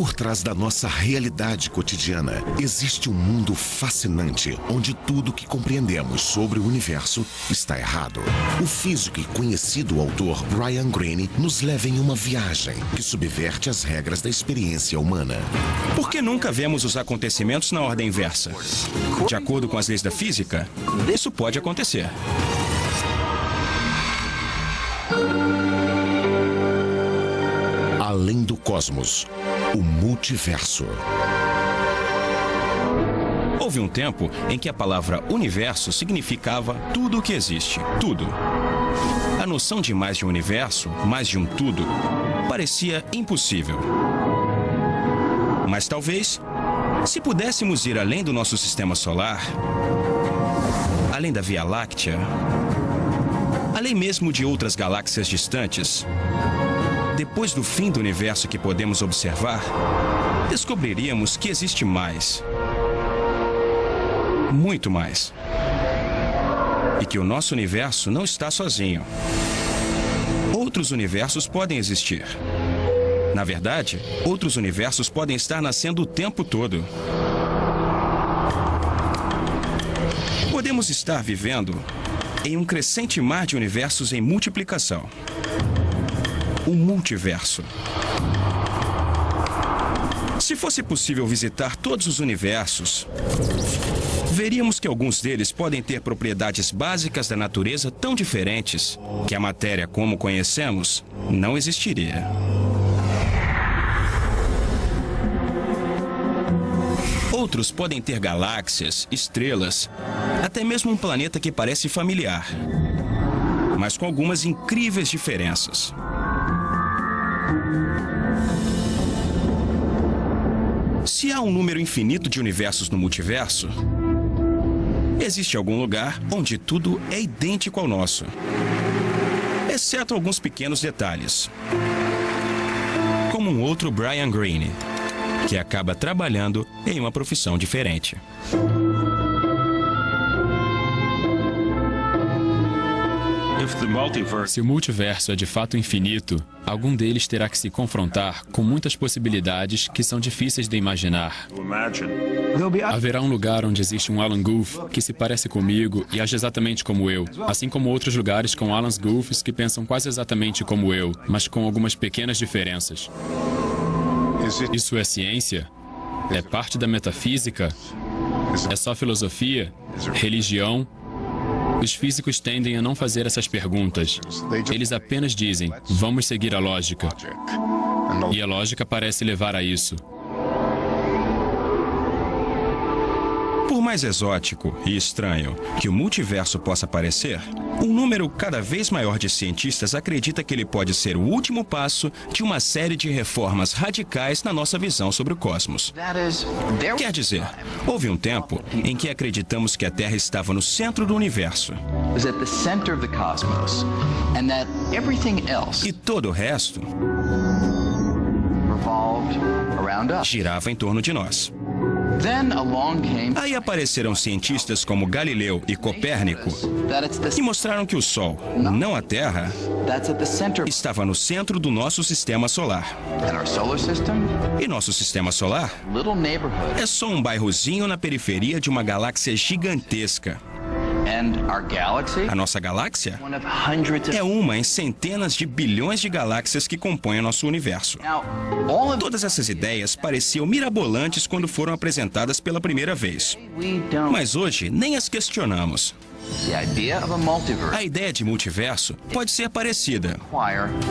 Por trás da nossa realidade cotidiana, existe um mundo fascinante, onde tudo que compreendemos sobre o universo está errado. O físico e conhecido autor Brian Greene nos leva em uma viagem que subverte as regras da experiência humana. Por que nunca vemos os acontecimentos na ordem inversa? De acordo com as leis da física, isso pode acontecer. Além do cosmos, o multiverso. Houve um tempo em que a palavra universo significava tudo o que existe, tudo. A noção de mais de um universo, mais de um tudo, parecia impossível. Mas talvez, se pudéssemos ir além do nosso sistema solar, além da Via Láctea, além mesmo de outras galáxias distantes, depois do fim do universo que podemos observar, descobriríamos que existe mais. Muito mais. E que o nosso universo não está sozinho. Outros universos podem existir. Na verdade, outros universos podem estar nascendo o tempo todo. Podemos estar vivendo em um crescente mar de universos em multiplicação. O multiverso. Se fosse possível visitar todos os universos, veríamos que alguns deles podem ter propriedades básicas da natureza tão diferentes que a matéria como conhecemos não existiria. Outros podem ter galáxias, estrelas, até mesmo um planeta que parece familiar, mas com algumas incríveis diferenças. Se há um número infinito de universos no multiverso, existe algum lugar onde tudo é idêntico ao nosso, exceto alguns pequenos detalhes, como um outro Brian Greene, que acaba trabalhando em uma profissão diferente. Se o multiverso é de fato infinito, algum deles terá que se confrontar com muitas possibilidades que são difíceis de imaginar. Haverá um lugar onde existe um Alan Guth que se parece comigo e age exatamente como eu, assim como outros lugares com Alan Guths que pensam quase exatamente como eu, mas com algumas pequenas diferenças. Isso é ciência? É parte da metafísica? É só filosofia? Religião? Os físicos tendem a não fazer essas perguntas. Eles apenas dizem, vamos seguir a lógica. E a lógica parece levar a isso. Por mais exótico e estranho que o multiverso possa parecer, um número cada vez maior de cientistas acredita que ele pode ser o último passo de uma série de reformas radicais na nossa visão sobre o cosmos. Quer dizer, houve um tempo em que acreditamos que a Terra estava no centro do universo. E todo o resto girava em torno de nós. Aí apareceram cientistas como Galileu e Copérnico e mostraram que o Sol, não a Terra, estava no centro do nosso sistema solar. E nosso sistema solar é só um bairrozinho na periferia de uma galáxia gigantesca. A nossa galáxia é uma em centenas de bilhões de galáxias que compõem o nosso universo. Todas essas ideias pareciam mirabolantes quando foram apresentadas pela primeira vez. Mas hoje nem as questionamos. A ideia de multiverso pode ser parecida.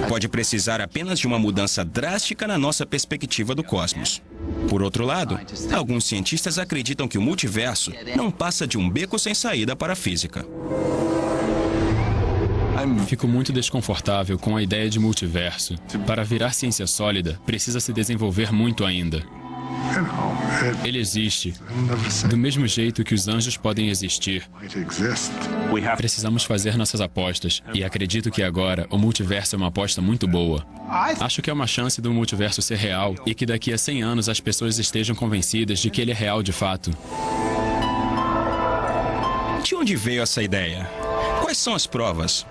Pode precisar apenas de uma mudança drástica na nossa perspectiva do cosmos. Por outro lado, alguns cientistas acreditam que o multiverso não passa de um beco sem saída para a física. Fico muito desconfortável com a ideia de multiverso. Para virar ciência sólida, precisa se desenvolver muito ainda. Ele existe, do mesmo jeito que os anjos podem existir. Precisamos fazer nossas apostas, e acredito que agora o multiverso é uma aposta muito boa. Acho que é uma chance do multiverso ser real e que daqui a 100 anos as pessoas estejam convencidas de que ele é real de fato. De onde veio essa ideia? Quais são as provas?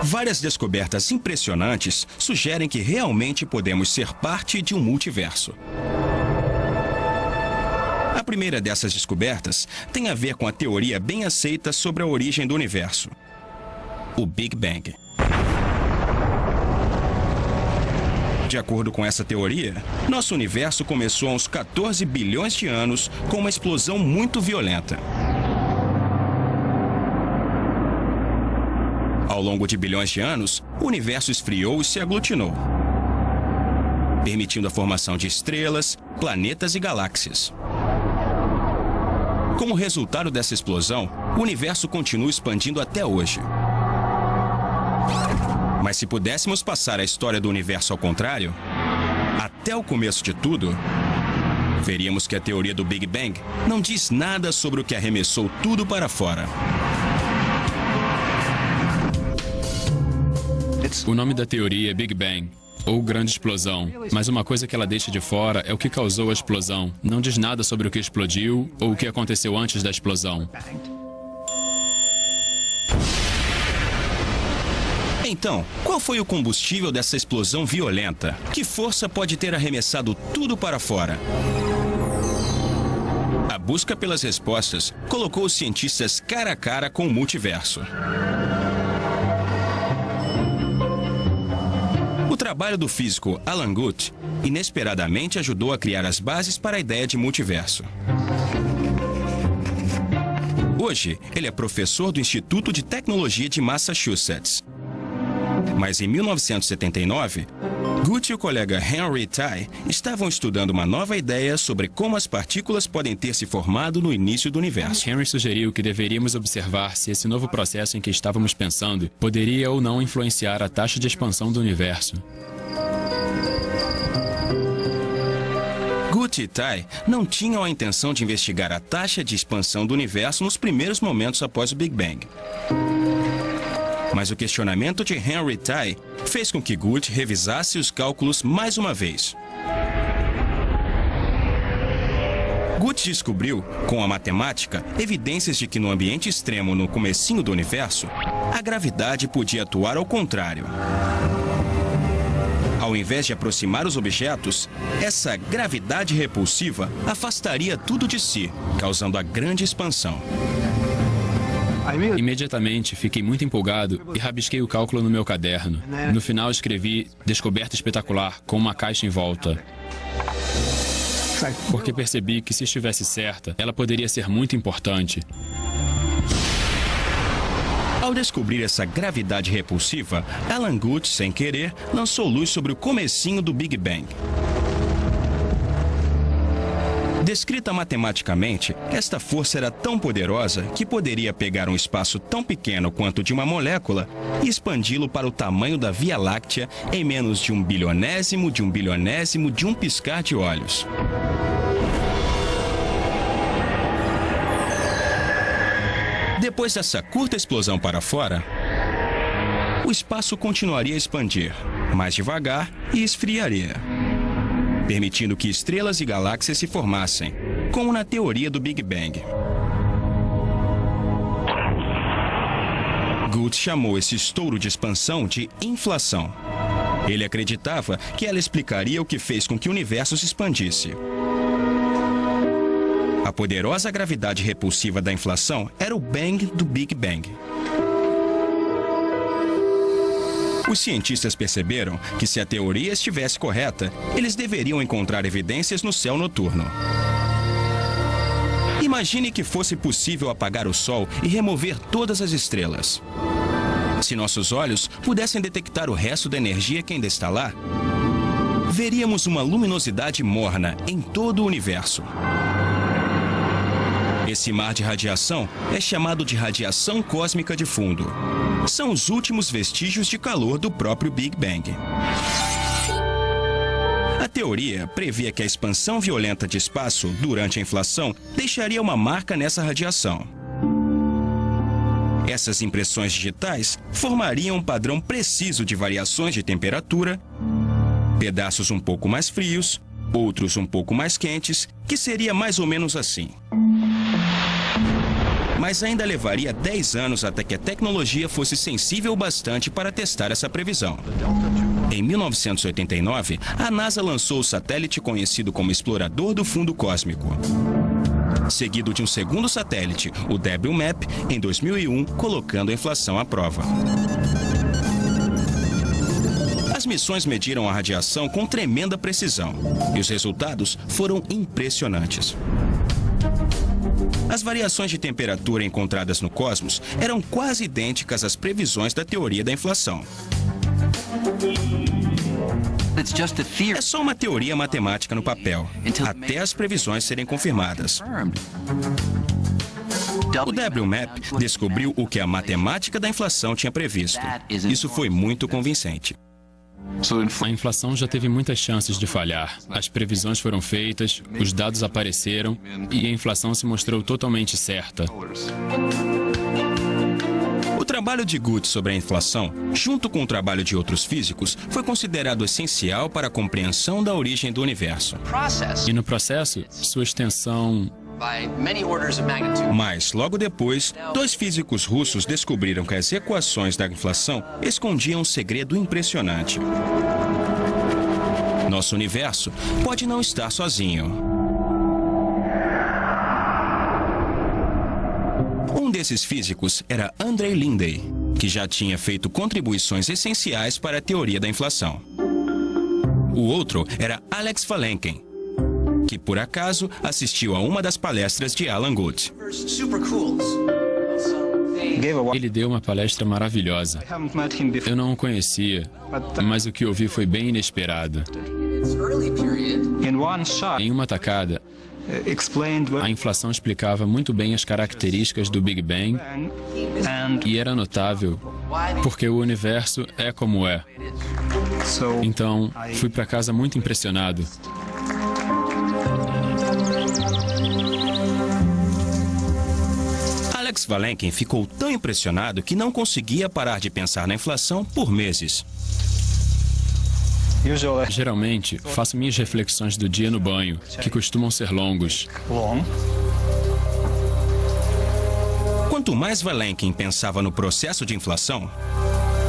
Várias descobertas impressionantes sugerem que realmente podemos ser parte de um multiverso. A primeira dessas descobertas tem a ver com a teoria bem aceita sobre a origem do universo: o Big Bang. De acordo com essa teoria, nosso universo começou há uns 14 bilhões de anos com uma explosão muito violenta. Ao longo de bilhões de anos, o universo esfriou e se aglutinou, permitindo a formação de estrelas, planetas e galáxias. Como resultado dessa explosão, o universo continua expandindo até hoje. Mas se pudéssemos passar a história do universo ao contrário, até o começo de tudo, veríamos que a teoria do Big Bang não diz nada sobre o que arremessou tudo para fora. O nome da teoria é Big Bang, ou Grande Explosão, mas uma coisa que ela deixa de fora é o que causou a explosão. Não diz nada sobre o que explodiu ou o que aconteceu antes da explosão. Então, qual foi o combustível dessa explosão violenta? Que força pode ter arremessado tudo para fora? A busca pelas respostas colocou os cientistas cara a cara com o multiverso. O trabalho do físico Alan Guth inesperadamente ajudou a criar as bases para a ideia de multiverso. Hoje, ele é professor do Instituto de Tecnologia de Massachusetts. Mas em 1979, Guth e o colega Henry Tai estavam estudando uma nova ideia sobre como as partículas podem ter se formado no início do universo. Henry sugeriu que deveríamos observar se esse novo processo em que estávamos pensando poderia ou não influenciar a taxa de expansão do universo. Guth e Tai não tinham a intenção de investigar a taxa de expansão do universo nos primeiros momentos após o Big Bang. Mas o questionamento de Henry Tai fez com que Guth revisasse os cálculos mais uma vez. Guth descobriu, com a matemática, evidências de que no ambiente extremo no comecinho do universo, a gravidade podia atuar ao contrário. Ao invés de aproximar os objetos, essa gravidade repulsiva afastaria tudo de si, causando a grande expansão. Imediatamente, fiquei muito empolgado e rabisquei o cálculo no meu caderno. No final, escrevi "descoberta espetacular" com uma caixa em volta. Porque percebi que, se estivesse certa, ela poderia ser muito importante. Ao descobrir essa gravidade repulsiva, Alan Guth, sem querer, lançou luz sobre o comecinho do Big Bang. Descrita matematicamente, esta força era tão poderosa que poderia pegar um espaço tão pequeno quanto de uma molécula e expandi-lo para o tamanho da Via Láctea em menos de um bilionésimo de um piscar de olhos. Depois dessa curta explosão para fora, o espaço continuaria a expandir, mais devagar, e esfriaria, permitindo que estrelas e galáxias se formassem, como na teoria do Big Bang. Guth chamou esse estouro de expansão de inflação. Ele acreditava que ela explicaria o que fez com que o universo se expandisse. A poderosa gravidade repulsiva da inflação era o Bang do Big Bang. Os cientistas perceberam que, se a teoria estivesse correta, eles deveriam encontrar evidências no céu noturno. Imagine que fosse possível apagar o Sol e remover todas as estrelas. Se nossos olhos pudessem detectar o resto da energia que ainda está lá, veríamos uma luminosidade morna em todo o universo. Esse mar de radiação é chamado de radiação cósmica de fundo. São os últimos vestígios de calor do próprio Big Bang. A teoria previa que a expansão violenta de espaço durante a inflação deixaria uma marca nessa radiação. Essas impressões digitais formariam um padrão preciso de variações de temperatura, pedaços um pouco mais frios, outros um pouco mais quentes, que seria mais ou menos assim. mas ainda levaria 10 anos até que a tecnologia fosse sensível o bastante para testar essa previsão. Em 1989, a NASA lançou o satélite conhecido como Explorador do Fundo Cósmico, seguido de um segundo satélite, o WMAP, em 2001, colocando a inflação à prova. As missões mediram a radiação com tremenda precisão e os resultados foram impressionantes. As variações de temperatura encontradas no cosmos eram quase idênticas às previsões da teoria da inflação. É só uma teoria matemática no papel, até as previsões serem confirmadas. O WMAP descobriu o que a matemática da inflação tinha previsto. Isso foi muito convincente. A inflação já teve muitas chances de falhar. As previsões foram feitas, os dados apareceram e a inflação se mostrou totalmente certa. O trabalho de Guth sobre a inflação, junto com o trabalho de outros físicos, foi considerado essencial para a compreensão da origem do universo. E no processo, sua extensão... Mas, logo depois, 2 físicos russos descobriram que as equações da inflação escondiam um segredo impressionante. Nosso universo pode não estar sozinho. Um desses físicos era Andrei Lindei, que já tinha feito contribuições essenciais para a teoria da inflação. O outro era Alex Valenkin, que por acaso assistiu a uma das palestras de Alan Guth. Ele deu uma palestra maravilhosa. Eu não o conhecia, mas o que ouvi foi bem inesperado. Em uma tacada, a inflação explicava muito bem as características do Big Bang e era notável porque o universo é como é. Então, fui para casa muito impressionado. Alex Valenkin ficou tão impressionado que não conseguia parar de pensar na inflação por meses. Geralmente, faço minhas reflexões do dia no banho, que costumam ser longos. Quanto mais Valenkin pensava no processo de inflação,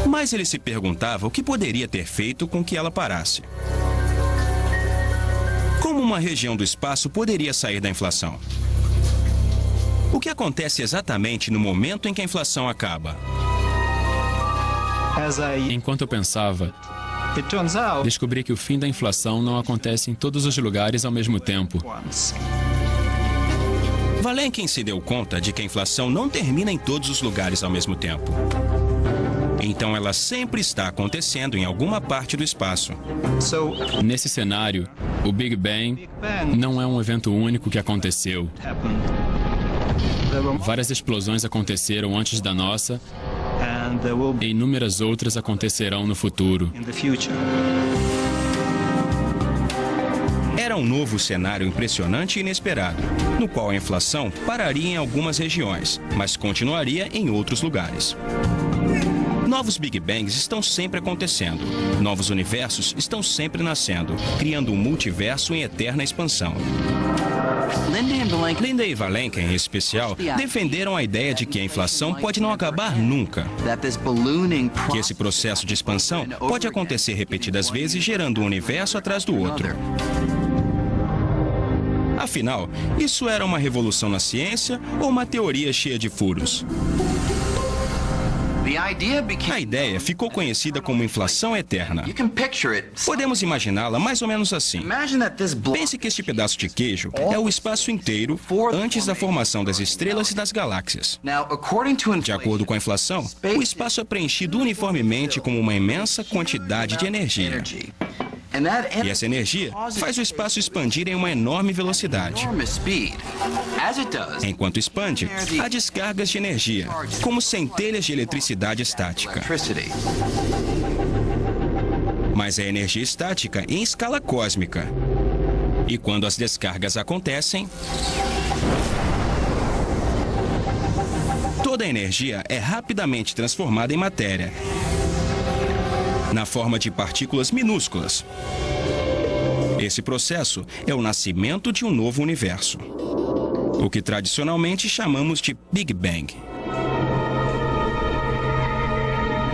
mais ele se perguntava o que poderia ter feito com que ela parasse. Como uma região do espaço poderia sair da inflação? O que acontece exatamente no momento em que a inflação acaba? Enquanto eu pensava, descobri que o fim da inflação não acontece em todos os lugares ao mesmo tempo. Valenkin se deu conta de que a inflação não termina em todos os lugares ao mesmo tempo. Então ela sempre está acontecendo em alguma parte do espaço. Nesse cenário, o Big Bang não é um evento único que aconteceu. Várias explosões aconteceram antes da nossa e inúmeras outras acontecerão no futuro. Era um novo cenário impressionante e inesperado, no qual a inflação pararia em algumas regiões, mas continuaria em outros lugares. Novos Big Bangs estão sempre acontecendo. Novos universos estão sempre nascendo, criando um multiverso em eterna expansão. Lindei e Valenkin, em especial, defenderam a ideia de que a inflação pode não acabar nunca. Que esse processo de expansão pode acontecer repetidas vezes, gerando um universo atrás do outro. Afinal, isso era uma revolução na ciência ou uma teoria cheia de furos? A ideia ficou conhecida como inflação eterna. Podemos imaginá-la mais ou menos assim. Pense que este pedaço de queijo é o espaço inteiro antes da formação das estrelas e das galáxias. De acordo com a inflação, o espaço é preenchido uniformemente com uma imensa quantidade de energia. E essa energia faz o espaço expandir em uma enorme velocidade. Enquanto expande, há descargas de energia, como centelhas de eletricidade estática. Mas é energia estática em escala cósmica. E quando as descargas acontecem, toda a energia é rapidamente transformada em matéria, na forma de partículas minúsculas. Esse processo é o nascimento de um novo universo. o que tradicionalmente chamamos de Big Bang.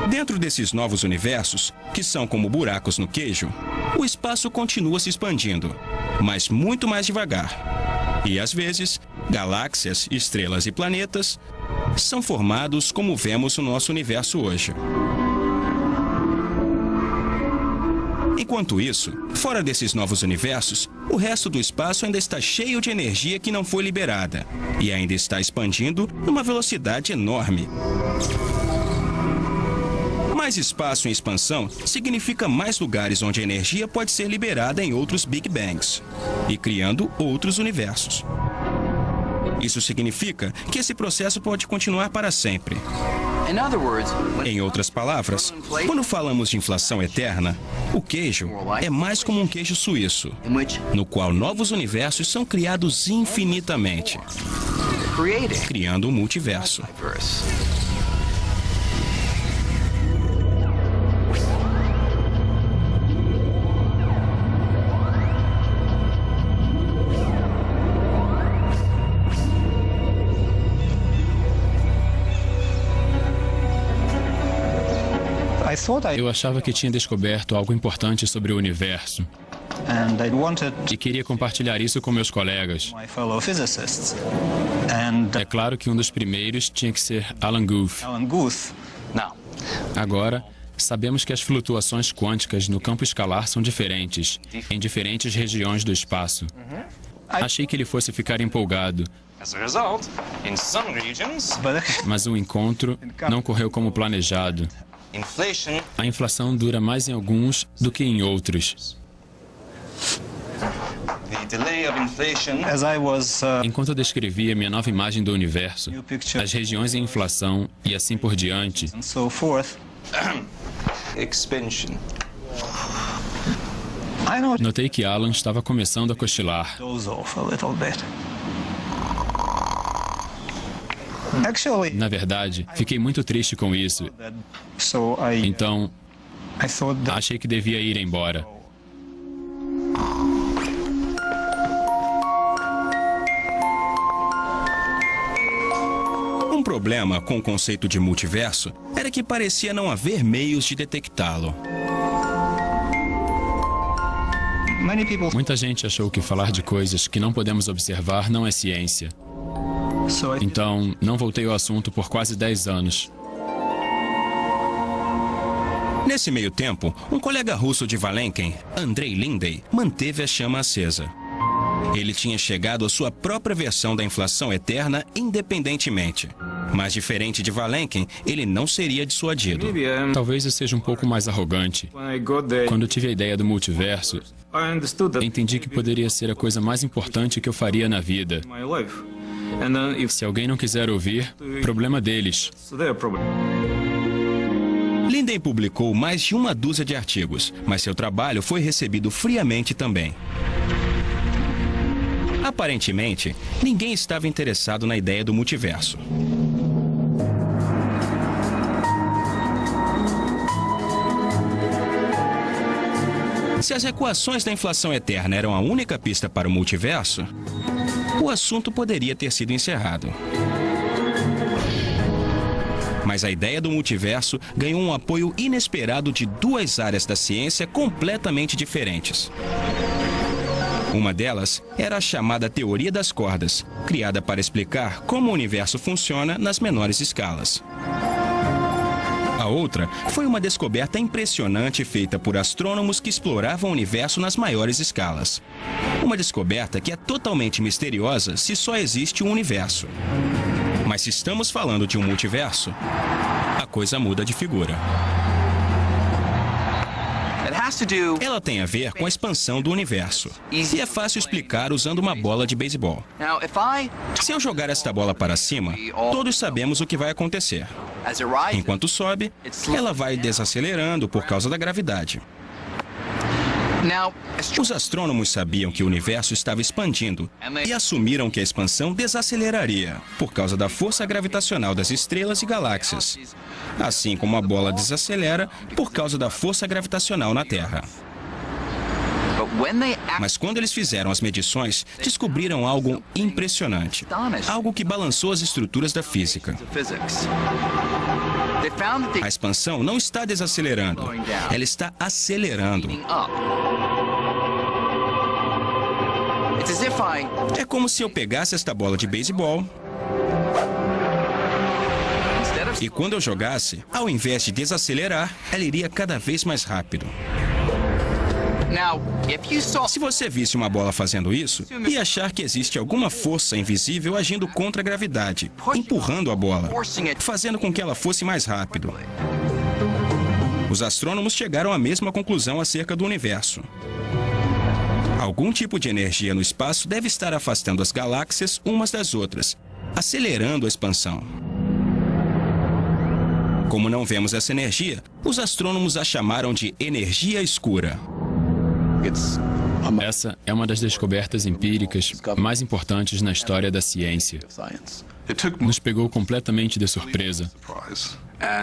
Dentro desses novos universos, que são como buracos no queijo, o espaço continua se expandindo, mas muito mais devagar. E às vezes, galáxias, estrelas e planetas são formados como vemos no nosso universo hoje. Enquanto isso, fora desses novos universos, o resto do espaço ainda está cheio de energia que não foi liberada e ainda está expandindo numa velocidade enorme. Mais espaço em expansão significa mais lugares onde a energia pode ser liberada em outros Big Bangs e criando outros universos. Isso significa que esse processo pode continuar para sempre. Em outras palavras, quando falamos de inflação eterna, o queijo é mais como um queijo suíço, no qual novos universos são criados infinitamente, criando um multiverso. Eu achava que tinha descoberto algo importante sobre o universo e queria compartilhar isso com meus colegas. É claro que um dos primeiros tinha que ser Alan Guth. Agora, sabemos que as flutuações quânticas no campo escalar são diferentes, em diferentes regiões do espaço. Achei que ele fosse ficar empolgado. Mas o encontro não correu como planejado. A inflação dura mais em alguns do que em outros. Enquanto eu descrevia minha nova imagem do universo, as regiões em inflação e assim por diante, notei que Alan estava começando a cochilar. Na verdade, fiquei muito triste com isso. Então, achei que devia ir embora. Um problema com o conceito de multiverso era que parecia não haver meios de detectá-lo. Muita gente achou que falar de coisas que não podemos observar não é ciência. Então, não voltei ao assunto por quase 10 anos. Nesse meio tempo, um colega russo de Valenken, Andrei Lindey, manteve a chama acesa. Ele tinha chegado à sua própria versão da inflação eterna independentemente. Mas diferente de Valenken, ele não seria dissuadido. Talvez eu seja um pouco mais arrogante. Quando tive a ideia do multiverso, entendi que poderia ser a coisa mais importante que eu faria na vida. Se alguém não quiser ouvir, problema deles. Lindey publicou mais de uma dúzia de artigos, mas seu trabalho foi recebido friamente também. Aparentemente, ninguém estava interessado na ideia do multiverso. Se as equações da inflação eterna eram a única pista para o multiverso, o assunto poderia ter sido encerrado. Mas a ideia do multiverso ganhou um apoio inesperado de duas áreas da ciência completamente diferentes. Uma delas era a chamada teoria das cordas, criada para explicar como o universo funciona nas menores escalas. A outra foi uma descoberta impressionante feita por astrônomos que exploravam o universo nas maiores escalas. Uma descoberta que é totalmente misteriosa se só existe um universo. Mas se estamos falando de um multiverso, a coisa muda de figura. Ela tem a ver com a expansão do universo. E é fácil explicar usando uma bola de beisebol. Se eu jogar esta bola para cima, todos sabemos o que vai acontecer. Enquanto sobe, ela vai desacelerando por causa da gravidade. Os astrônomos sabiam que o universo estava expandindo e assumiram que a expansão desaceleraria por causa da força gravitacional das estrelas e galáxias, assim como a bola desacelera por causa da força gravitacional na Terra. Mas quando eles fizeram as medições, descobriram algo impressionante. Algo que balançou as estruturas da física. A expansão não está desacelerando, ela está acelerando. É como se eu pegasse esta bola de beisebol e quando eu jogasse, ao invés de desacelerar, ela iria cada vez mais rápido. Se você visse uma bola fazendo isso, ia achar que existe alguma força invisível agindo contra a gravidade, empurrando a bola, fazendo com que ela fosse mais rápido. Os astrônomos chegaram à mesma conclusão acerca do universo. Algum tipo de energia no espaço deve estar afastando as galáxias umas das outras, acelerando a expansão. Como não vemos essa energia, os astrônomos a chamaram de energia escura. Essa é uma das descobertas empíricas mais importantes na história da ciência. Nos pegou completamente de surpresa.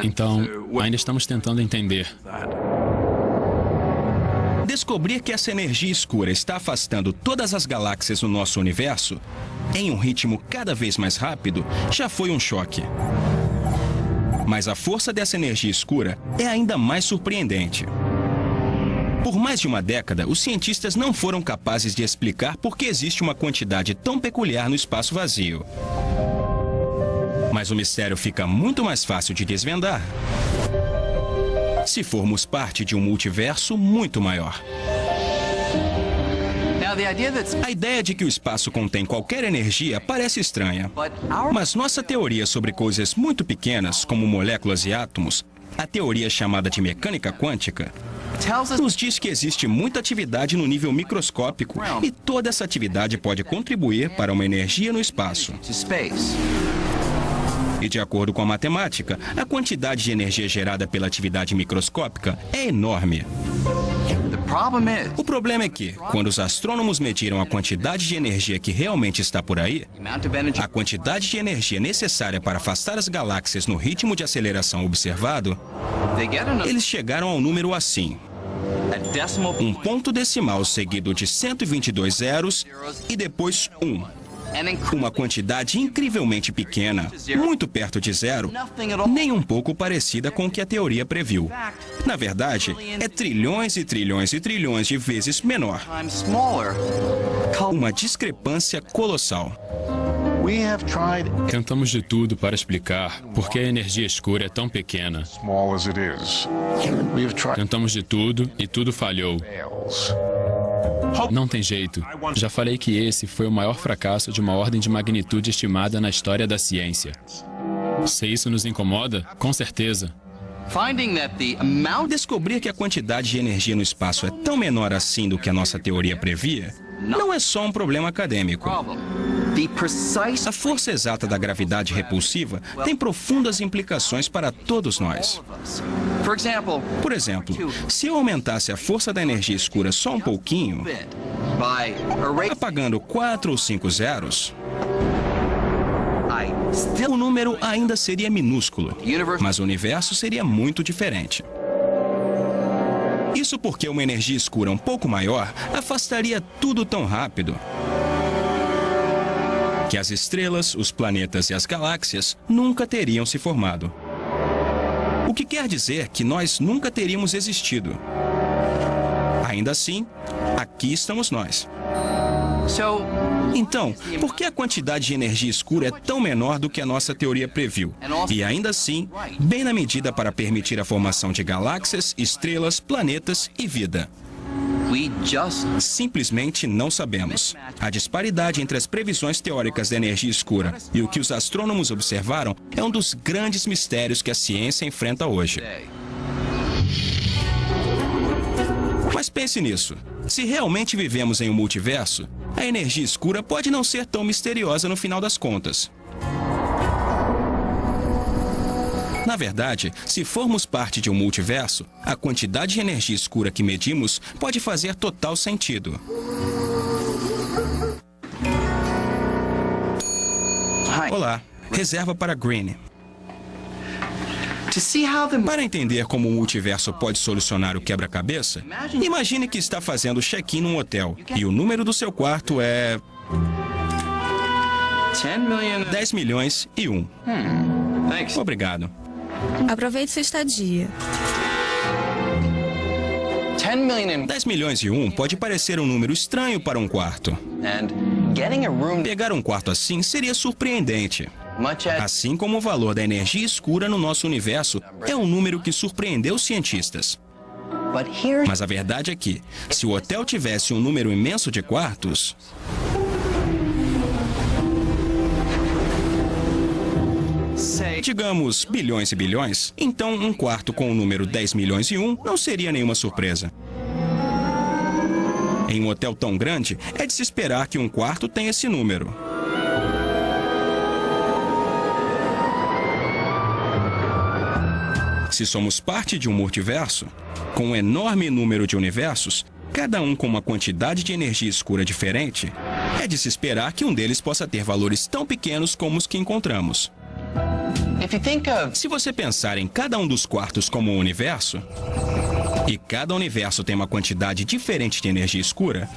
Então, ainda estamos tentando entender. Descobrir que essa energia escura está afastando todas as galáxias no nosso universo, em um ritmo cada vez mais rápido, já foi um choque. Mas a força dessa energia escura é ainda mais surpreendente. Por mais de uma década, os cientistas não foram capazes de explicar por que existe uma quantidade tão peculiar no espaço vazio. Mas o mistério fica muito mais fácil de desvendar se formos parte de um multiverso muito maior. A ideia de que o espaço contém qualquer energia parece estranha, mas nossa teoria sobre coisas muito pequenas, como moléculas e átomos, a teoria chamada de mecânica quântica, nos diz que existe muita atividade no nível microscópico e toda essa atividade pode contribuir para uma energia no espaço. E de acordo com a matemática, a quantidade de energia gerada pela atividade microscópica é enorme. O problema é que, quando os astrônomos mediram a quantidade de energia que realmente está por aí, a quantidade de energia necessária para afastar as galáxias no ritmo de aceleração observado, eles chegaram ao número assim: um ponto decimal seguido de 122 zeros e depois 1. Uma quantidade incrivelmente pequena, muito perto de zero, nem um pouco parecida com o que a teoria previu. Na verdade, é trilhões e trilhões e trilhões de vezes menor. Uma discrepância colossal. Tentamos de tudo para explicar por que a energia escura é tão pequena. Tentamos de tudo e tudo falhou. Não tem jeito. Já falei que esse foi o maior fracasso de uma ordem de magnitude estimada na história da ciência. Se isso nos incomoda, com certeza. Descobrir que a quantidade de energia no espaço é tão menor assim do que a nossa teoria previa, não é só um problema acadêmico. A força exata da gravidade repulsiva tem profundas implicações para todos nós. Por exemplo, se eu aumentasse a força da energia escura só um pouquinho, apagando 4 ou 5 zeros, o número ainda seria minúsculo, mas o universo seria muito diferente. Isso porque uma energia escura um pouco maior afastaria tudo tão rápido que as estrelas, os planetas e as galáxias nunca teriam se formado. O que quer dizer que nós nunca teríamos existido. Ainda assim, aqui estamos nós. Então, por que a quantidade de energia escura é tão menor do que a nossa teoria previu? E ainda assim, bem na medida para permitir a formação de galáxias, estrelas, planetas e vida. Simplesmente não sabemos. A disparidade entre as previsões teóricas da energia escura e o que os astrônomos observaram é um dos grandes mistérios que a ciência enfrenta hoje. Mas pense nisso. Se realmente vivemos em um multiverso, a energia escura pode não ser tão misteriosa no final das contas. Na verdade, se formos parte de um multiverso, a quantidade de energia escura que medimos pode fazer total sentido. Olá, reserva para Green. Para entender como o multiverso pode solucionar o quebra-cabeça, imagine que está fazendo check-in num hotel e o número do seu quarto é 10 milhões e 1. Obrigado. Aproveite sua estadia. 10 milhões e 1 pode parecer um número estranho para um quarto. Pegar um quarto assim seria surpreendente. Assim como o valor da energia escura no nosso universo é um número que surpreendeu os cientistas. Mas a verdade é que, se o hotel tivesse um número imenso de quartos, digamos bilhões e bilhões, então um quarto com o número 10 milhões e 1 não seria nenhuma surpresa. Em um hotel tão grande, é de se esperar que um quarto tenha esse número. Se somos parte de um multiverso, com um enorme número de universos, cada um com uma quantidade de energia escura diferente, é de se esperar que um deles possa ter valores tão pequenos como os que encontramos. Se você pensar em cada um dos quartos como um universo, e cada universo tem uma quantidade diferente de energia escura,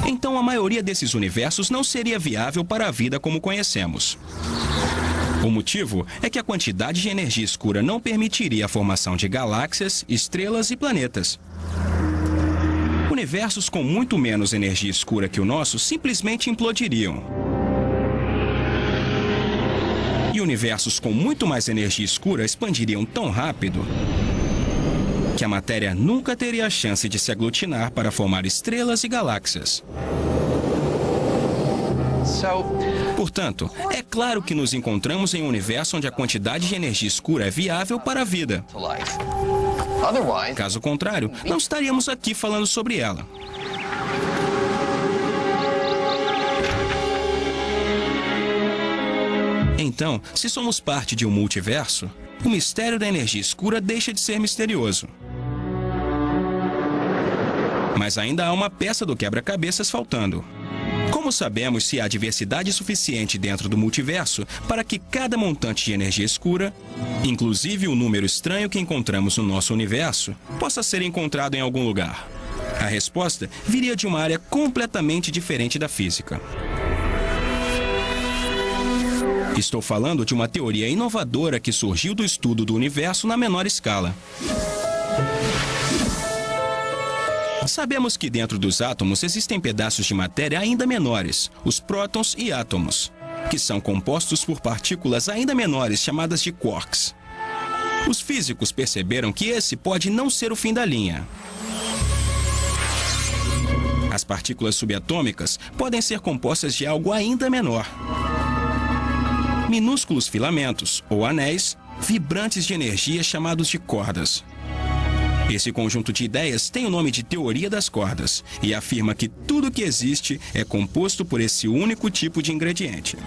então a maioria desses universos não seria viável para a vida como conhecemos. O motivo é que a quantidade de energia escura não permitiria a formação de galáxias, estrelas e planetas. Universos com muito menos energia escura que o nosso simplesmente implodiriam. E universos com muito mais energia escura expandiriam tão rápido que a matéria nunca teria a chance de se aglutinar para formar estrelas e galáxias. Portanto, é claro que nos encontramos em um universo onde a quantidade de energia escura é viável para a vida. Caso contrário, não estaríamos aqui falando sobre ela. Então, se somos parte de um multiverso, o mistério da energia escura deixa de ser misterioso. Mas ainda há uma peça do quebra-cabeças faltando. Como sabemos se há diversidade suficiente dentro do multiverso para que cada montante de energia escura, inclusive o número estranho que encontramos no nosso universo, possa ser encontrado em algum lugar? A resposta viria de uma área completamente diferente da física. Estou falando de uma teoria inovadora que surgiu do estudo do universo na menor escala. Sabemos que dentro dos átomos existem pedaços de matéria ainda menores, os prótons e átomos, que são compostos por partículas ainda menores chamadas de quarks. Os físicos perceberam que esse pode não ser o fim da linha. As partículas subatômicas podem ser compostas de algo ainda menor. Minúsculos filamentos, ou anéis, vibrantes de energia chamados de cordas. Esse conjunto de ideias tem o nome de teoria das cordas e afirma que tudo que existe é composto por esse único tipo de ingrediente.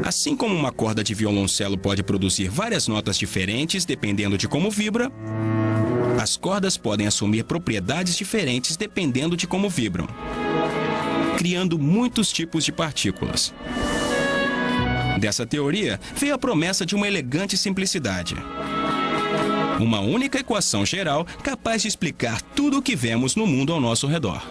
Assim como uma corda de violoncelo pode produzir várias notas diferentes dependendo de como vibra, as cordas podem assumir propriedades diferentes dependendo de como vibram, criando muitos tipos de partículas. Dessa teoria veio a promessa de uma elegante simplicidade. Uma única equação geral capaz de explicar tudo o que vemos no mundo ao nosso redor.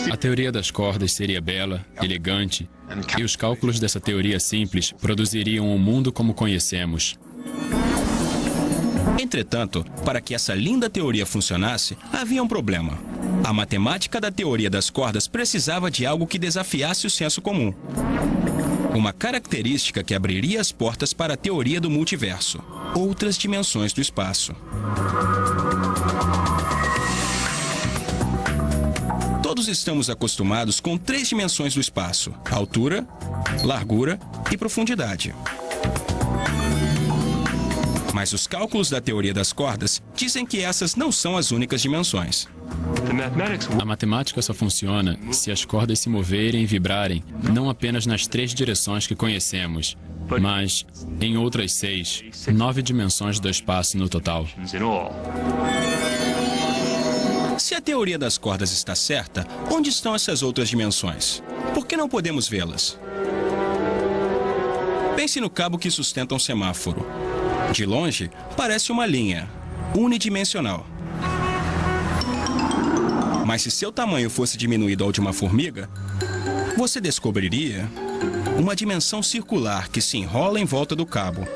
A teoria das cordas seria bela, elegante, e os cálculos dessa teoria simples produziriam o mundo como conhecemos. Entretanto, para que essa linda teoria funcionasse, havia um problema. A matemática da teoria das cordas precisava de algo que desafiasse o senso comum. Uma característica que abriria as portas para a teoria do multiverso, outras dimensões do espaço. Todos estamos acostumados com 3 dimensões do espaço: altura, largura e profundidade. Mas os cálculos da teoria das cordas dizem que essas não são as únicas dimensões. A matemática só funciona se as cordas se moverem e vibrarem, não apenas nas 3 direções que conhecemos, mas em outras 6, 9 dimensões do espaço no total. Se a teoria das cordas está certa, onde estão essas outras dimensões? Por que não podemos vê-las? Pense no cabo que sustenta um semáforo. De longe, parece uma linha, unidimensional. Mas se seu tamanho fosse diminuído ao de uma formiga, você descobriria uma dimensão circular que se enrola em volta do cabo.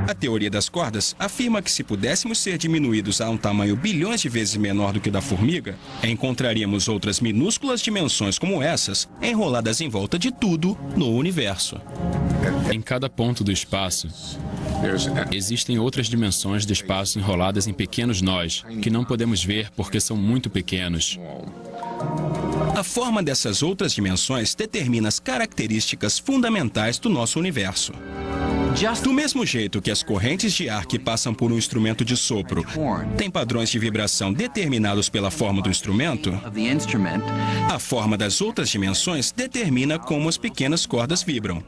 A teoria das cordas afirma que se pudéssemos ser diminuídos a um tamanho bilhões de vezes menor do que o da formiga, encontraríamos outras minúsculas dimensões como essas enroladas em volta de tudo no universo. Em cada ponto do espaço, existem outras dimensões do espaço enroladas em pequenos nós, que não podemos ver porque são muito pequenos. A forma dessas outras dimensões determina as características fundamentais do nosso universo. Do mesmo jeito que as correntes de ar que passam por um instrumento de sopro têm padrões de vibração determinados pela forma do instrumento, a forma das outras dimensões determina como as pequenas cordas vibram.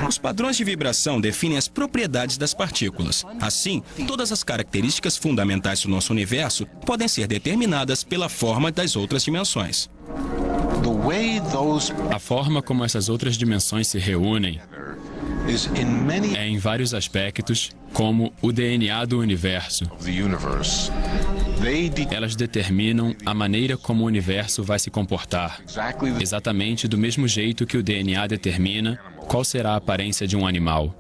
Os padrões de vibração definem as propriedades das partículas. Assim, todas as características fundamentais do nosso universo podem ser determinadas pela forma das outras dimensões. A forma como essas outras dimensões se reúnem é em vários aspectos, como o DNA do universo. Elas determinam a maneira como o universo vai se comportar, exatamente do mesmo jeito que o DNA determina qual será a aparência de um animal.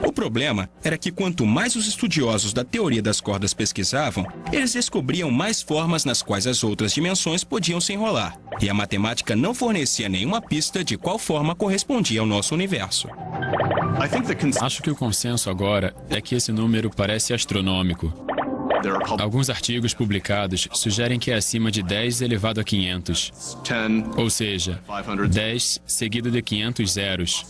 O problema era que quanto mais os estudiosos da teoria das cordas pesquisavam, eles descobriam mais formas nas quais as outras dimensões podiam se enrolar. E a matemática não fornecia nenhuma pista de qual forma correspondia ao nosso universo. Acho que o consenso agora é que esse número parece astronômico. Alguns artigos publicados sugerem que é acima de 10 elevado a 500. Ou seja, 10 seguido de 500 zeros.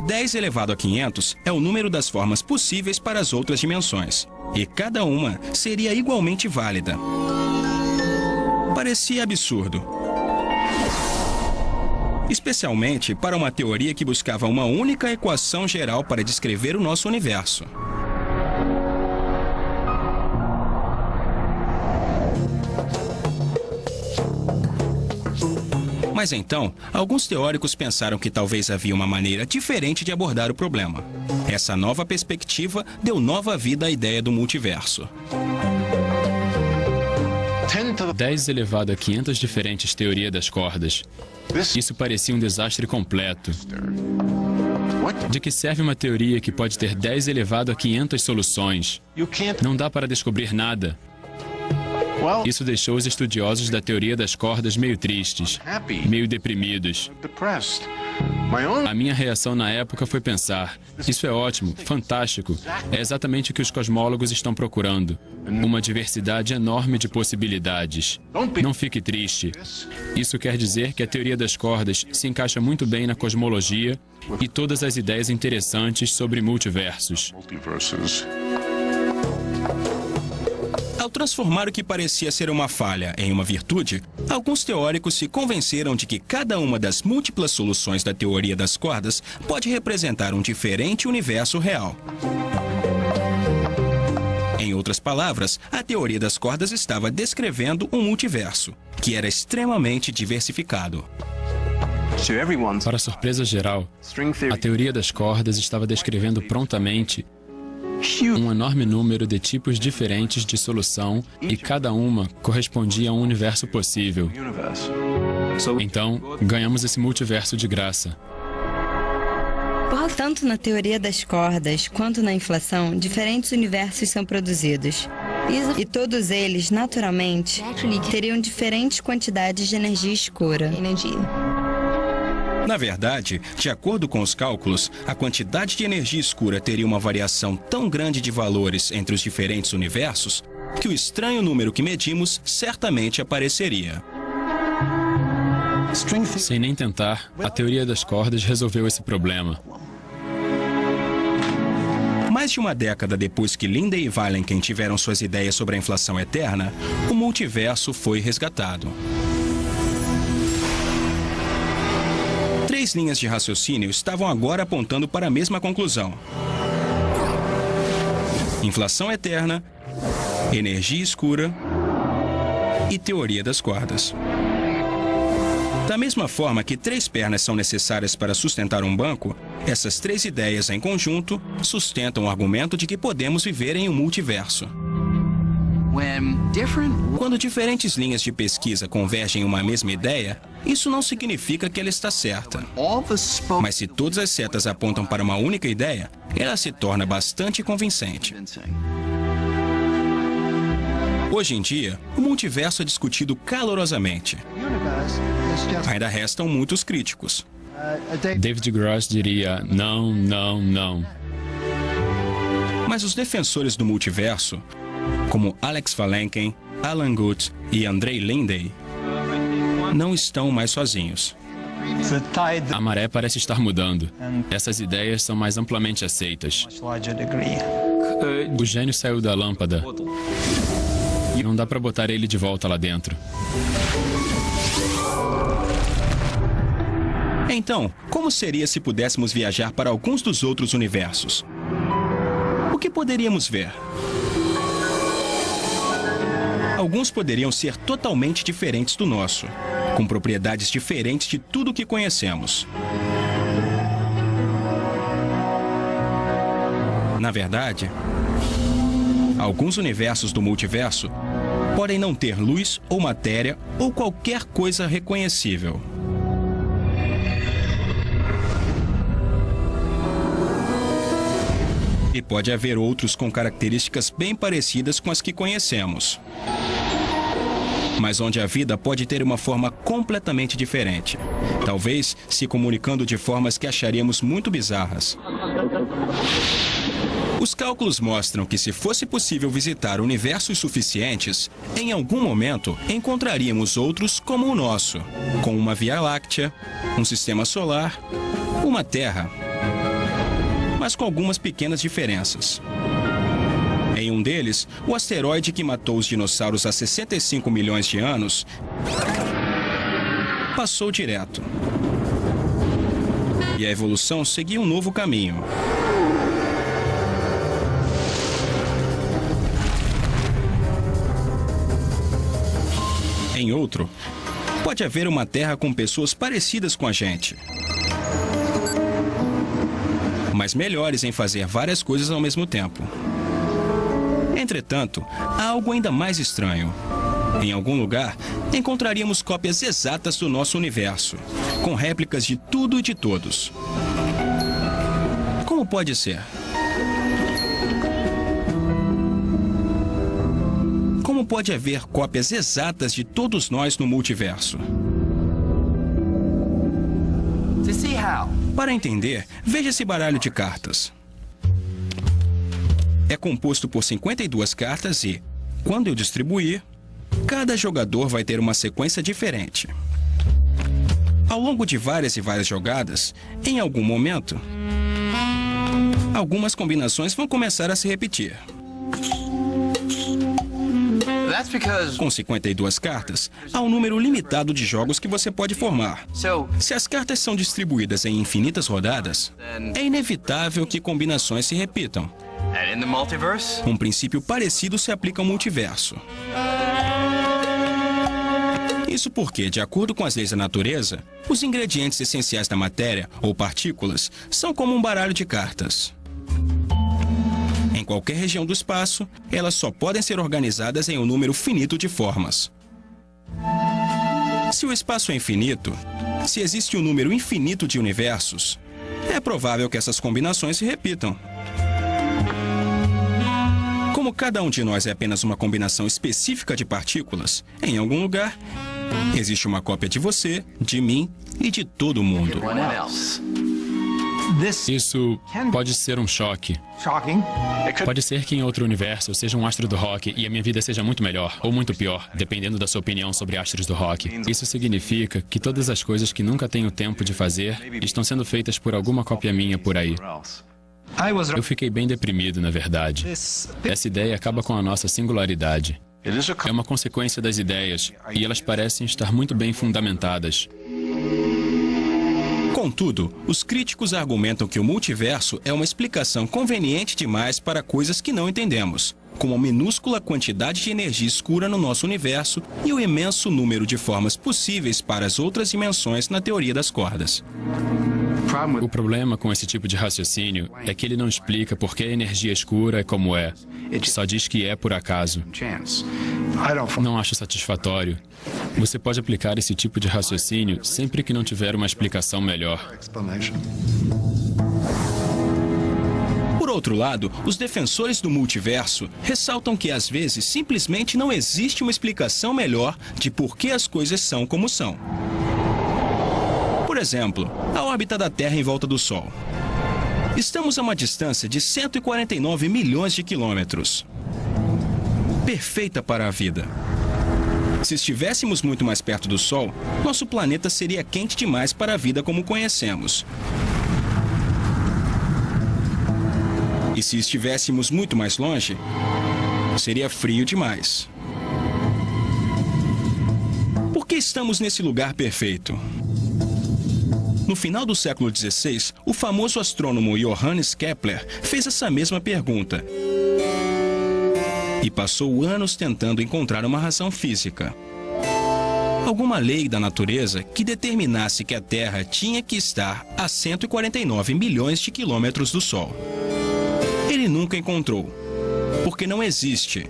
10 elevado a 500 é o número das formas possíveis para as outras dimensões. E cada uma seria igualmente válida. Parecia absurdo. Especialmente para uma teoria que buscava uma única equação geral para descrever o nosso universo. Mas então, alguns teóricos pensaram que talvez havia uma maneira diferente de abordar o problema. Essa nova perspectiva deu nova vida à ideia do multiverso. 10 elevado a 500 diferentes teorias das cordas. Isso parecia um desastre completo. De que serve uma teoria que pode ter 10 elevado a 500 soluções? Não dá para descobrir nada. Isso deixou os estudiosos da teoria das cordas meio tristes, meio deprimidos. A minha reação na época foi pensar: isso é ótimo, fantástico, é exatamente o que os cosmólogos estão procurando. Uma diversidade enorme de possibilidades. Não fique triste. Isso quer dizer que a teoria das cordas se encaixa muito bem na cosmologia e todas as ideias interessantes sobre multiversos. Ao transformar o que parecia ser uma falha em uma virtude, alguns teóricos se convenceram de que cada uma das múltiplas soluções da teoria das cordas pode representar um diferente universo real. Em outras palavras, a teoria das cordas estava descrevendo um multiverso, que era extremamente diversificado. Para surpresa geral, a teoria das cordas estava descrevendo prontamente um enorme número de tipos diferentes de solução e cada uma correspondia a um universo possível. Então, ganhamos esse multiverso de graça. Tanto na teoria das cordas quanto na inflação, diferentes universos são produzidos. E todos eles, naturalmente, teriam diferentes quantidades de energia escura. Na verdade, de acordo com os cálculos, a quantidade de energia escura teria uma variação tão grande de valores entre os diferentes universos que o estranho número que medimos certamente apareceria. Sem nem tentar, a teoria das cordas resolveu esse problema. Mais de uma década depois que Lindy e Vilenkin tiveram suas ideias sobre a inflação eterna, o multiverso foi resgatado. 3 linhas de raciocínio estavam agora apontando para a mesma conclusão. Inflação eterna, energia escura e teoria das cordas. Da mesma forma que 3 pernas são necessárias para sustentar um banco, essas 3 ideias em conjunto sustentam o argumento de que podemos viver em um multiverso. Quando diferentes linhas de pesquisa convergem em uma mesma ideia, isso não significa que ela está certa. Mas se todas as setas apontam para uma única ideia, ela se torna bastante convincente. Hoje em dia, o multiverso é discutido calorosamente. Ainda restam muitos críticos. David Gross diria não, não, não. Mas os defensores do multiverso, como Alex Valenken, Alan Guth e Andrei Lindey, não estão mais sozinhos. A maré parece estar mudando. Essas ideias são mais amplamente aceitas. O gênio saiu da lâmpada. E não dá para botar ele de volta lá dentro. Então, como seria se pudéssemos viajar para alguns dos outros universos? O que poderíamos ver? Alguns poderiam ser totalmente diferentes do nosso, com propriedades diferentes de tudo o que conhecemos. Na verdade, alguns universos do multiverso podem não ter luz ou matéria ou qualquer coisa reconhecível. E pode haver outros com características bem parecidas com as que conhecemos, mas onde a vida pode ter uma forma completamente diferente, talvez se comunicando de formas que acharíamos muito bizarras. Os cálculos mostram que, se fosse possível visitar universos suficientes, em algum momento encontraríamos outros como o nosso, com uma Via Láctea, um sistema solar, uma Terra, mas com algumas pequenas diferenças. Em um deles, o asteroide que matou os dinossauros há 65 milhões de anos passou direto. E a evolução seguiu um novo caminho. Em outro, pode haver uma Terra com pessoas parecidas com a gente, mas melhores em fazer várias coisas ao mesmo tempo. Entretanto, há algo ainda mais estranho. Em algum lugar, encontraríamos cópias exatas do nosso universo, com réplicas de tudo e de todos. Como pode ser? Como pode haver cópias exatas de todos nós no multiverso? Para entender, veja esse baralho de cartas. É composto por 52 cartas e, quando eu distribuir, cada jogador vai ter uma sequência diferente. Ao longo de várias e várias jogadas, em algum momento, algumas combinações vão começar a se repetir. Com 52 cartas, há um número limitado de jogos que você pode formar. Se as cartas são distribuídas em infinitas rodadas, é inevitável que combinações se repitam. Um princípio parecido se aplica ao multiverso. Isso porque, de acordo com as leis da natureza, os ingredientes essenciais da matéria, ou partículas, são como um baralho de cartas. Em qualquer região do espaço, elas só podem ser organizadas em um número finito de formas. Se o espaço é infinito, se existe um número infinito de universos, é provável que essas combinações se repitam. Como cada um de nós é apenas uma combinação específica de partículas, em algum lugar, existe uma cópia de você, de mim e de todo mundo. Isso pode ser um choque. Pode ser que em outro universo eu seja um astro do rock e a minha vida seja muito melhor, ou muito pior, dependendo da sua opinião sobre astros do rock. Isso significa que todas as coisas que nunca tenho tempo de fazer estão sendo feitas por alguma cópia minha por aí. Eu fiquei bem deprimido, na verdade. Essa ideia acaba com a nossa singularidade. É uma consequência das ideias, e elas parecem estar muito bem fundamentadas. Contudo, os críticos argumentam que o multiverso é uma explicação conveniente demais para coisas que não entendemos, como a minúscula quantidade de energia escura no nosso universo e o imenso número de formas possíveis para as outras dimensões na teoria das cordas. O problema com esse tipo de raciocínio é que ele não explica por que a energia escura é como é. Só diz que é por acaso. Não acho satisfatório. Você pode aplicar esse tipo de raciocínio sempre que não tiver uma explicação melhor. Por outro lado, os defensores do multiverso ressaltam que às vezes simplesmente não existe uma explicação melhor de por que as coisas são como são. Por exemplo, a órbita da Terra em volta do Sol. Estamos a uma distância de 149 milhões de quilômetros. Perfeita para a vida. Se estivéssemos muito mais perto do Sol, nosso planeta seria quente demais para a vida como conhecemos. E se estivéssemos muito mais longe, seria frio demais. Por que estamos nesse lugar perfeito? No final do século XVI, o famoso astrônomo Johannes Kepler fez essa mesma pergunta e passou anos tentando encontrar uma razão física. Alguma lei da natureza que determinasse que a Terra tinha que estar a 149 milhões de quilômetros do Sol. Ele nunca encontrou, porque não existe.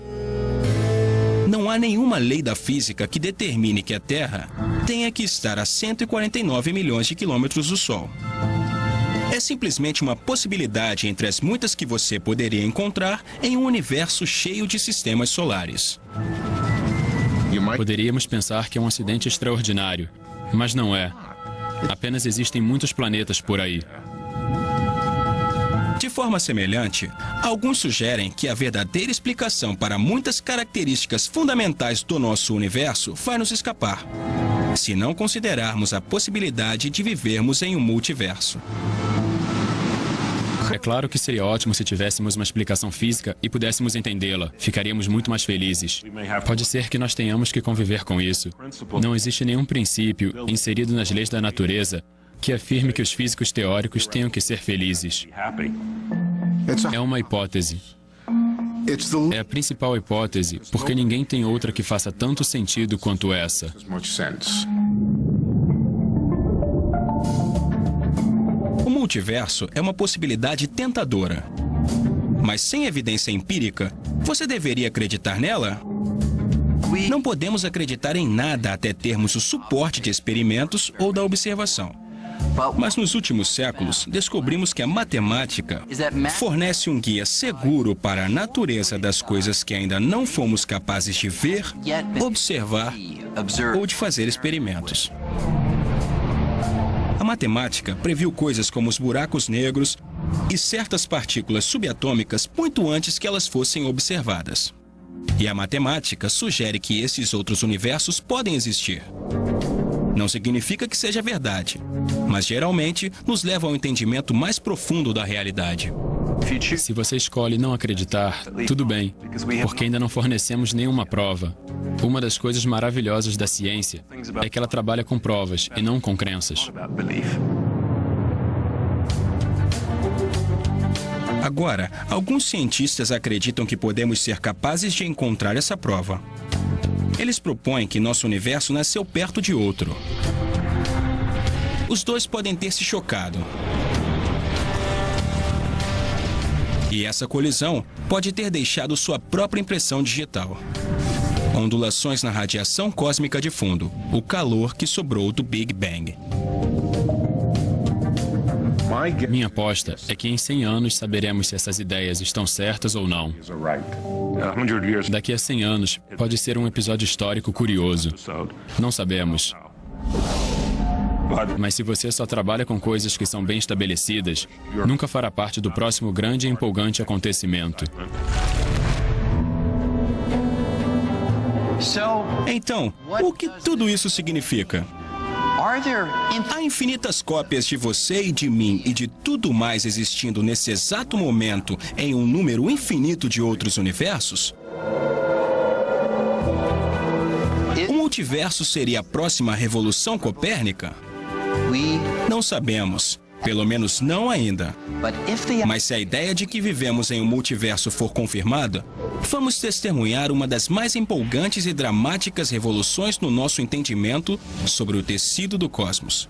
Não há nenhuma lei da física que determine que a Terra tenha que estar a 149 milhões de quilômetros do Sol. É simplesmente uma possibilidade entre as muitas que você poderia encontrar em um universo cheio de sistemas solares. Poderíamos pensar que é um acidente extraordinário, mas não é. Apenas existem muitos planetas por aí. De forma semelhante, alguns sugerem que a verdadeira explicação para muitas características fundamentais do nosso universo vai nos escapar, se não considerarmos a possibilidade de vivermos em um multiverso. É claro que seria ótimo se tivéssemos uma explicação física e pudéssemos entendê-la. Ficaríamos muito mais felizes. Pode ser que nós tenhamos que conviver com isso. Não existe nenhum princípio inserido nas leis da natureza que afirme que os físicos teóricos tenham que ser felizes. É uma hipótese. É a principal hipótese, porque ninguém tem outra que faça tanto sentido quanto essa. O multiverso é uma possibilidade tentadora. Mas sem evidência empírica, você deveria acreditar nela? Não podemos acreditar em nada até termos o suporte de experimentos ou da observação. Mas nos últimos séculos, descobrimos que a matemática fornece um guia seguro para a natureza das coisas que ainda não fomos capazes de ver, observar ou de fazer experimentos. A matemática previu coisas como os buracos negros e certas partículas subatômicas muito antes que elas fossem observadas. E a matemática sugere que esses outros universos podem existir. Não significa que seja verdade, mas geralmente nos leva ao entendimento mais profundo da realidade. Se você escolhe não acreditar, tudo bem, porque ainda não fornecemos nenhuma prova. Uma das coisas maravilhosas da ciência é que ela trabalha com provas e não com crenças. Agora, alguns cientistas acreditam que podemos ser capazes de encontrar essa prova. Eles propõem que nosso universo nasceu perto de outro. Os dois podem ter se chocado. E essa colisão pode ter deixado sua própria impressão digital. Ondulações na radiação cósmica de fundo, o calor que sobrou do Big Bang. Minha aposta é que em 100 anos saberemos se essas ideias estão certas ou não. Daqui a 100 anos, pode ser um episódio histórico curioso. Não sabemos. Mas se você só trabalha com coisas que são bem estabelecidas, nunca fará parte do próximo grande e empolgante acontecimento. Então, o que tudo isso significa? Há infinitas cópias de você e de mim e de tudo mais existindo nesse exato momento em um número infinito de outros universos? O multiverso seria a próxima revolução copérnica? Não sabemos. Pelo menos não ainda. Mas se a ideia de que vivemos em um multiverso for confirmada, vamos testemunhar uma das mais empolgantes e dramáticas revoluções no nosso entendimento sobre o tecido do cosmos.